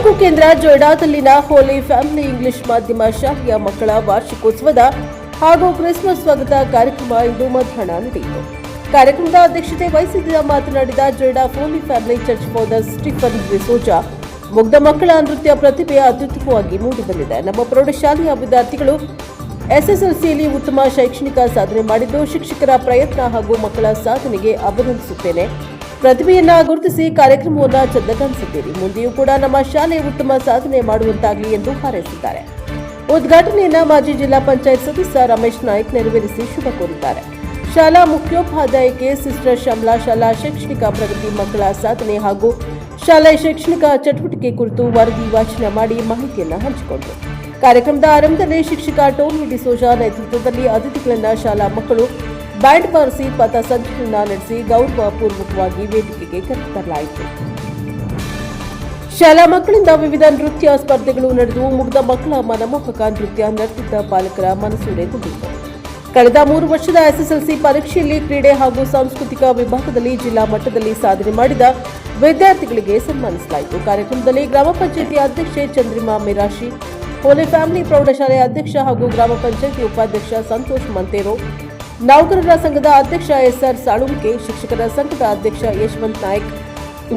ತಾಲೂಕು ಕೇಂದ್ರ ಜೊಯ್ಡಾದಲ್ಲಿನ ಹೋಲಿ family English ಮಾಧ್ಯಮ ಶಾಲೆಯ ಮಕ್ಕಳ ವಾರ್ಷಿಕೋತ್ಸವದ ಹಾಗೂ ಕ್ರಿಸ್ಮಸ್ ಸ್ವಾಗತ ಕಾರ್ಯಕ್ರಮ ಇಂದು ಮಧ್ಯಾಹ್ನ ನಡೆಯಿತು. ಕಾರ್ಯಕ್ರಮದ ಅಧ್ಯಕ್ಷತೆ ವಹಿಸಿದ್ದ ಮಾತನಾಡಿದ Joida holy family church father Stephen D'Souza, ಮುಗ್ಧ ಮಕ್ಕಳ ನೃತ್ಯ ಪ್ರತಿಭೆ ಅತ್ಯುತ್ತಮವಾಗಿ ಮೂಡಿಬಂದಿದೆ. ನಮ್ಮ ಪ್ರೌಢಶಾಲೆಯ ವಿದ್ಯಾರ್ಥಿಗಳು ಎಸ್ಎಸ್ಎಲ್ಸಿಯಲ್ಲಿ ಉತ್ತಮ ಶೈಕ್ಷಣಿಕ ಸಾಧನೆ ಮಾಡಿದ್ದು, ಶಿಕ್ಷಕರ ಪ್ರಯತ್ನ ಹಾಗೂ ಮಕ್ಕಳ ಸಾಧನೆಗೆ ಅಭಿನಂದಿಸುತ್ತೇನೆ. ಪ್ರತಿಭೆಯನ್ನ ಗುರುತಿಸಿ ಕಾರ್ಯಕ್ರಮವನ್ನು ಚಂದಗಾಣಿಸಿದ್ದೀರಿ. ಮುಂದೆಯೂ ಕೂಡ ನಮ್ಮ ಶಾಲೆ ಉತ್ತಮ ಸಾಧನೆ ಮಾಡುವಂತಾಗಲಿ ಎಂದು ಹಾರೈಸಿದ್ದಾರೆ. ಉದ್ಘಾಟನೆಯನ್ನ ಮಾಜಿ ಜಿಲ್ಲಾ ಪಂಚಾಯತ್ ಸದಸ್ಯ ರಮೇಶ್ ನಾಯ್ಕ್ ನೆರವೇರಿಸಿ ಶುಭ ಕೋರಿದ್ದಾರೆ. ಶಾಲಾ ಮುಖ್ಯೋಪಾಧ್ಯಾಯಕ್ಕೆ ಸಿಸ್ಟರ್ ಶ್ಯಾಮಲಾ ಶಾಲಾ ಶೈಕ್ಷಣಿಕ ಪ್ರಗತಿ, ಮಕ್ಕಳ ಸಾಧನೆ ಹಾಗೂ ಶಾಲೆಯ ಶೈಕ್ಷಣಿಕ ಚಟುವಟಿಕೆ ಕುರಿತು ವರದಿ ವಾಚನ ಮಾಡಿ ಮಾಹಿತಿಯನ್ನು ಹಂಚಿಕೊಂಡರು. ಕಾರ್ಯಕ್ರಮದ ಆರಂಭದಲ್ಲಿ ಶಿಕ್ಷಕ ಟೋನಿ ಡಿಸೋಜಾ ನೇತೃತ್ವದಲ್ಲಿ ಅತಿಥಿಗಳನ್ನ ಶಾಲಾ ಮಕ್ಕಳು ಬ್ಯಾಂಡ್ ಬಾರಿಸಿ ಪಥಸಂಚಲನ ನಡೆಸಿ ಗೌರವಪೂರ್ವಕವಾಗಿ ವೇದಿಕೆಗೆ ಕರೆತರಲಾಯಿತು. ಶಾಲಾ ಮಕ್ಕಳಿಂದ ವಿವಿಧ ನೃತ್ಯ ಸ್ಪರ್ಧೆಗಳು ನಡೆದು ಮುಗ್ಧ ಮಕ್ಕಳ ಮನಮೋಹಕ ನೃತ್ಯ ನರ್ತಿದ್ದ ಪಾಲಕರ ಮನಸೂರೆಗೊಂಡಿತು. ಕಳೆದ 3 ವರ್ಷದ ಎಸ್ಎಸ್ಎಲ್ಸಿ ಪರೀಕ್ಷೆಯಲ್ಲಿ ಕ್ರೀಡೆ ಹಾಗೂ ಸಾಂಸ್ಕೃತಿಕ ವಿಭಾಗದಲ್ಲಿ ಜಿಲ್ಲಾ ಮಟ್ಟದಲ್ಲಿ ಸಾಧನೆ ಮಾಡಿದ ವಿದ್ಯಾರ್ಥಿಗಳಿಗೆ ಸನ್ಮಾನಿಸಲಾಯಿತು. ಕಾರ್ಯಕ್ರಮದಲ್ಲಿ ಗ್ರಾಮ ಪಂಚಾಯಿತಿ ಅಧ್ಯಕ್ಷೆ ಚಂದ್ರಿಮಾ ಮಿರಾಶಿ, ಹೋಲಿ ಫ್ಯಾಮಿಲಿ ಪ್ರೌಢಶಾಲೆಯ ಅಧ್ಯಕ್ಷ ಹಾಗೂ ಗ್ರಾಮ ಪಂಚಾಯಿತಿ ಉಪಾಧ್ಯಕ್ಷ ಸಂತೋಷ್ ಮಂತೇರೋ, ನೌಕರರ ಸಂಘದ ಅಧ್ಯಕ್ಷ ಎಸ್ಆರ್ ಸಾಳುಂಕೆ, ಶಿಕ್ಷಕರ ಸಂಘದ ಅಧ್ಯಕ್ಷ ಯಶವಂತ್ ನಾಯ್ಕ್,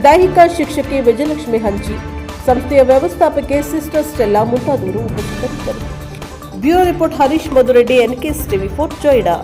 ದೈಹಿಕ ಶಿಕ್ಷಕಿ ವಿಜಯಲಕ್ಷ್ಮಿ ಹಂಚಿ, ಸಂಸ್ಥೆಯ ವ್ಯವಸ್ಥಾಪಕಿ ಸಿಸ್ಟರ್ ಸ್ಟೆಲ್ಲಾ ಮುಂತಾದವರು ಉಪಸ್ಥಿತರಿದ್ದರು. Bureau report Harish Madhureddy, NKS TV4 Joida.